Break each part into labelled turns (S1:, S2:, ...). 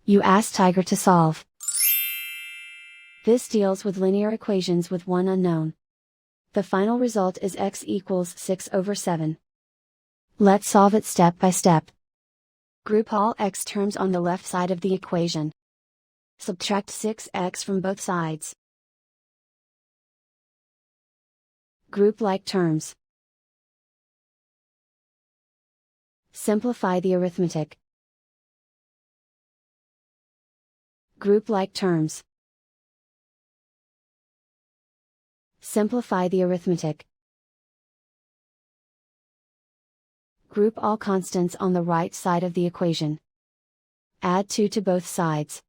S1: You ask Tiger to solve. This deals with linear equations with one unknown. The final result is x equals 6/7. Let's solve it step by step. Group all x terms on the left side of the equation. Subtract 6x from both sides. Group like terms. Simplify the arithmetic. Group like terms. Simplify the arithmetic. Group all constants on the right side of the equation. Add 2 to both sides.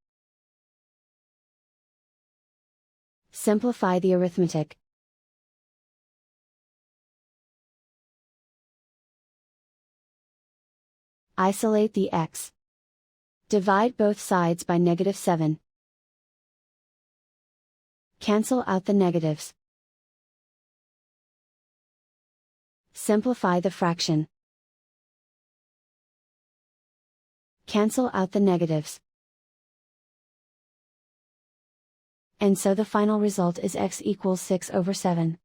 S1: Simplify the arithmetic. Isolate the x. Divide both sides by -7. Cancel out the negatives. Simplify the fraction. Cancel out the negatives. And so the final result is x equals 6/7.